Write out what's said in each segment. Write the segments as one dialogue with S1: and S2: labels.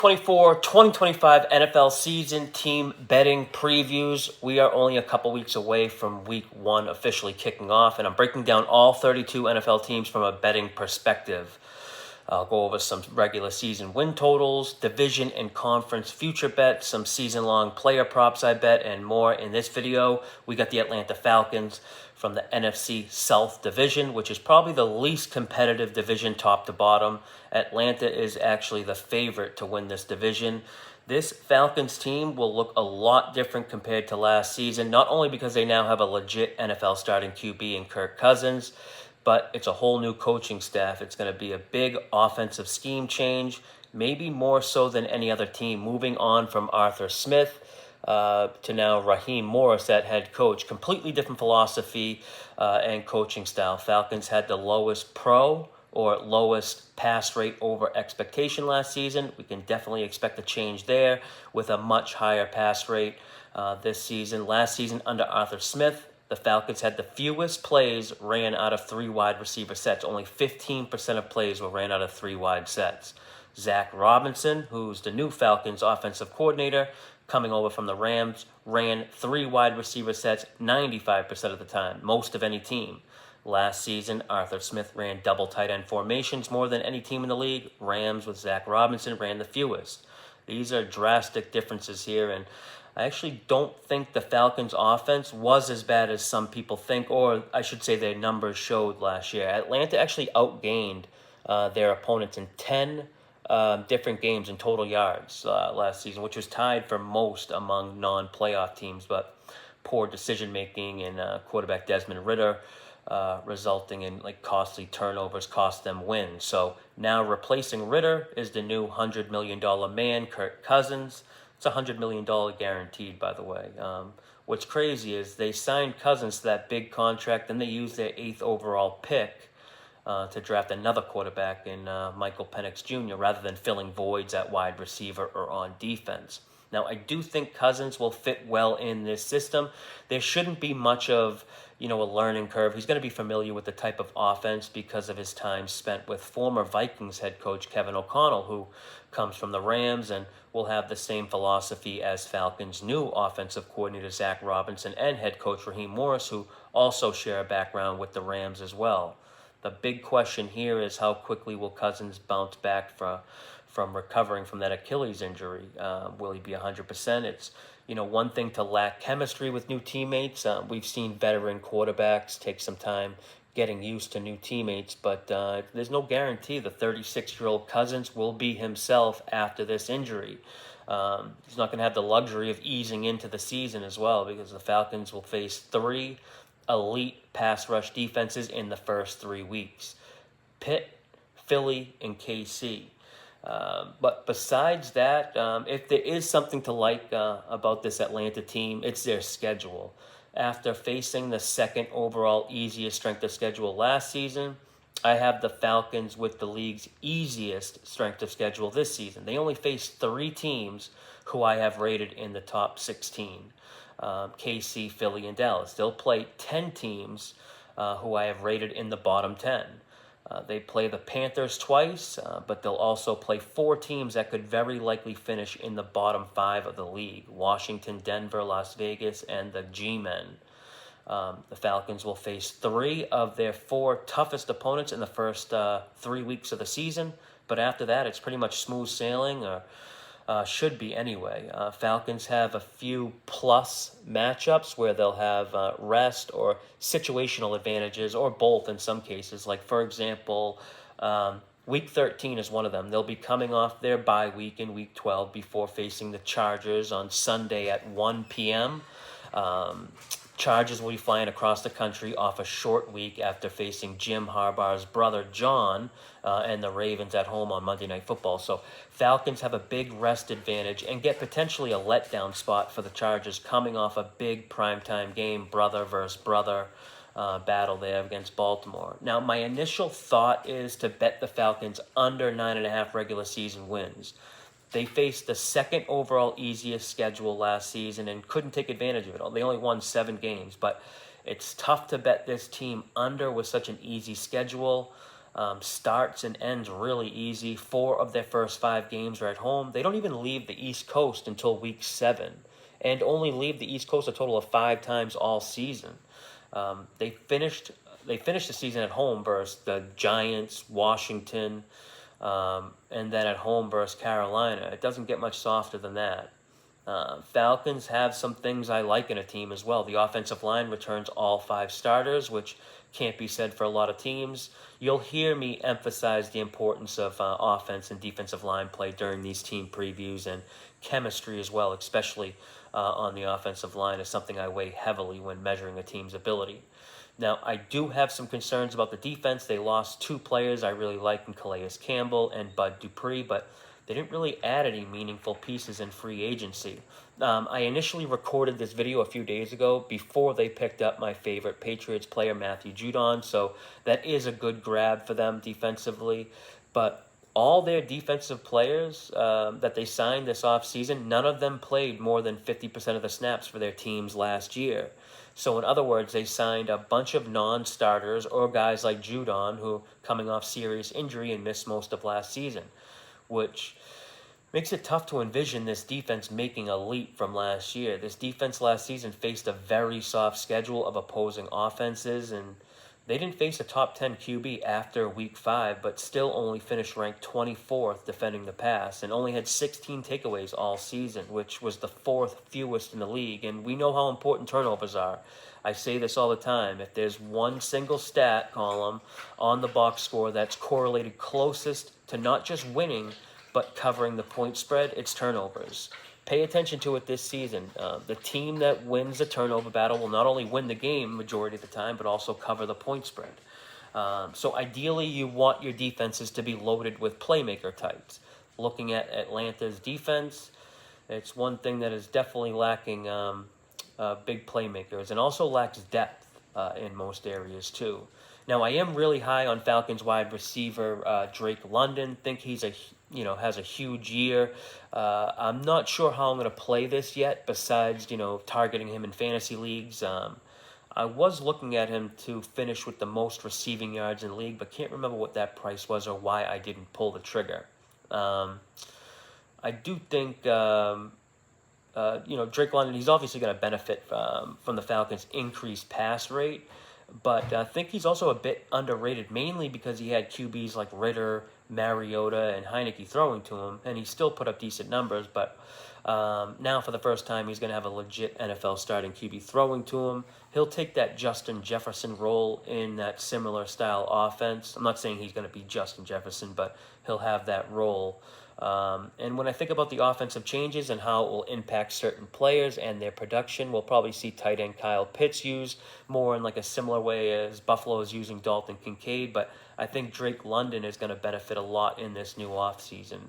S1: 2024-2025 NFL season team betting previews. We are only a couple weeks away from week 1 officially kicking off, and I'm breaking down all 32 NFL teams from a betting perspective. I'll go over some regular season win totals, division and conference future bets, some season-long player props I bet, and more. In this video, we got the Atlanta Falcons from the NFC South Division, which is probably the least competitive division top to bottom. Atlanta is actually the favorite to win this division. This Falcons team will look a lot different compared to last season, not only because they now have a legit NFL starting QB in Kirk Cousins, but it's a whole new coaching staff. It's going to be a big offensive scheme change, maybe more so than any other team, moving on from Arthur Smith to now Raheem Morris at head coach. Completely different philosophy and coaching style. Falcons had the lowest lowest pass rate over expectation last season. We can definitely expect a change there with a much higher pass rate this season. Last season under Arthur Smith, the Falcons had the fewest plays ran out of 3 wide receiver sets. Only 15% of plays were ran out of 3 wide sets. Zach Robinson, who's the new Falcons offensive coordinator, coming over from the Rams, ran 3 wide receiver sets 95% of the time, most of any team. Last season, Arthur Smith ran double tight end formations more than any team in the league. Rams with Zach Robinson ran the fewest. These are drastic differences here, and I actually don't think the Falcons' offense was as bad as some people think, or I should say their numbers showed last year. Atlanta actually outgained their opponents in 10 different games in total yards last season, which was tied for most among non-playoff teams, but poor decision-making and quarterback Desmond Ridder resulting in costly turnovers cost them wins. So now replacing Ridder is the new $100 million man, Kirk Cousins. It's $100 million guaranteed, by the way. What's crazy is they signed Cousins to that big contract, then they used their 8th overall pick to draft another quarterback in Michael Penix Jr. rather than filling voids at wide receiver or on defense. Now, I do think Cousins will fit well in this system. There shouldn't be much of a learning curve. He's going to be familiar with the type of offense because of his time spent with former Vikings head coach Kevin O'Connell, who comes from the Rams and will have the same philosophy as Falcons' new offensive coordinator Zach Robinson and head coach Raheem Morris, who also share a background with the Rams as well. The big question here is how quickly will Cousins bounce back from recovering from that Achilles injury? Will he be 100%? It's one thing to lack chemistry with new teammates. We've seen veteran quarterbacks take some time getting used to new teammates, but there's no guarantee the 36-year-old Cousins will be himself after this injury. He's not going to have the luxury of easing into the season as well, because the Falcons will face 3 elite pass rush defenses in the first 3 weeks: Pitt, Philly, and KC. But besides that, if there is something to like about this Atlanta team, it's their schedule. After facing the 2nd overall easiest strength of schedule last season, I have the Falcons with the league's easiest strength of schedule this season. They only face 3 teams who I have rated in the top 16. KC, Philly, and Dallas. They'll play 10 teams who I have rated in the bottom 10. They play the Panthers twice, but they'll also play 4 teams that could very likely finish in the bottom 5 of the league: Washington, Denver, Las Vegas, and the G-Men. The Falcons will face 3 of their 4 toughest opponents in the first 3 weeks of the season, but after that, it's pretty much smooth sailing, or should be anyway. Falcons have a few plus matchups where they'll have rest or situational advantages, or both in some cases. Like, for example, Week 13 is one of them. They'll be coming off their bye week in Week 12 before facing the Chargers on Sunday at 1 p.m. Chargers will be flying across the country off a short week after facing Jim Harbaugh's brother John and the Ravens at home on Monday Night Football. So Falcons have a big rest advantage and get potentially a letdown spot for the Chargers coming off a big primetime game, brother versus brother battle there against Baltimore. Now, my initial thought is to bet the Falcons under 9.5 regular season wins. They faced the 2nd overall easiest schedule last season and couldn't take advantage of it. They only won 7 games, but it's tough to bet this team under with such an easy schedule. Starts and ends really easy. 4 of their first 5 games are at home. They don't even leave the East Coast until week 7, and only leave the East Coast a total of 5 times all season. They finished the season at home versus the Giants, Washington, and then at home versus Carolina. It doesn't get much softer than that. Falcons have some things I like in a team as well. The offensive line returns all 5 starters, which can't be said for a lot of teams. You'll hear me emphasize the importance of offense and defensive line play during these team previews, and chemistry as well, especially on the offensive line, is something I weigh heavily when measuring a team's ability. Now, I do have some concerns about the defense. They lost 2 players I really like in Calais Campbell and Bud Dupree, but they didn't really add any meaningful pieces in free agency. I initially recorded this video a few days ago before they picked up my favorite Patriots player, Matthew Judon, so that is a good grab for them defensively. But all their defensive players that they signed this offseason, none of them played more than 50% of the snaps for their teams last year. So in other words, they signed a bunch of non-starters or guys like Judon who coming off serious injury and missed most of last season, which makes it tough to envision this defense making a leap from last year. This defense last season faced a very soft schedule of opposing offenses, and they didn't face a top 10 QB after week 5, but still only finished ranked 24th defending the pass and only had 16 takeaways all season, which was the 4th fewest in the league. And we know how important turnovers are. I say this all the time. If there's one single stat column on the box score that's correlated closest to not just winning, but covering the point spread, it's turnovers. Pay attention to it this season. The team that wins the turnover battle will not only win the game majority of the time, but also cover the point spread. So ideally, you want your defenses to be loaded with playmaker types. Looking at Atlanta's defense, it's one thing that is definitely lacking big playmakers, and also lacks depth in most areas too. Now, I am really high on Falcons wide receiver Drake London. Think he's has a huge year. I'm not sure how I'm going to play this yet, besides, targeting him in fantasy leagues. I was looking at him to finish with the most receiving yards in the league, but can't remember what that price was or why I didn't pull the trigger. I do think, Drake London, he's obviously going to benefit from the Falcons' increased pass rate, but I think he's also a bit underrated, mainly because he had QBs like Ritter, Mariota, and Heineke throwing to him, and he still put up decent numbers, but now for the first time he's going to have a legit NFL starting QB throwing to him. He'll take that Justin Jefferson role in that similar style offense. I'm not saying he's going to be Justin Jefferson, but he'll have that role. And when I think about the offensive changes and how it will impact certain players and their production, we'll probably see tight end Kyle Pitts used more in like a similar way as Buffalo is using Dalton Kincaid, but I think Drake London is going to benefit a lot in this new offseason.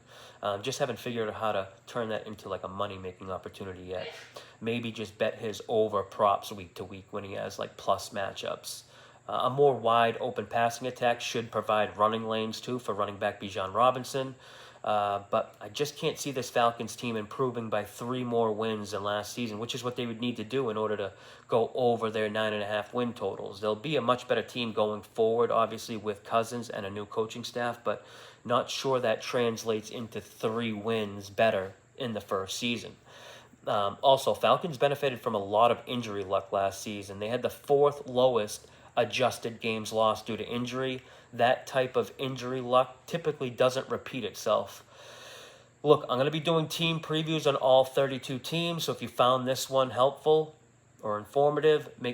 S1: Just haven't figured out how to turn that into like a money-making opportunity yet. Maybe just bet his over props week to week when he has like plus matchups. A more wide open passing attack should provide running lanes too for running back Bijan Robinson. But I just can't see this Falcons team improving by 3 more wins than last season, which is what they would need to do in order to go over their 9.5 win totals. They'll be a much better team going forward, obviously, with Cousins and a new coaching staff, but not sure that translates into 3 wins better in the first season. Also, Falcons benefited from a lot of injury luck last season. They had the 4th lowest adjusted games lost due to injury. That type of injury luck typically doesn't repeat itself. Look, I'm going to be doing team previews on all 32 teams, so if you found this one helpful or informative, make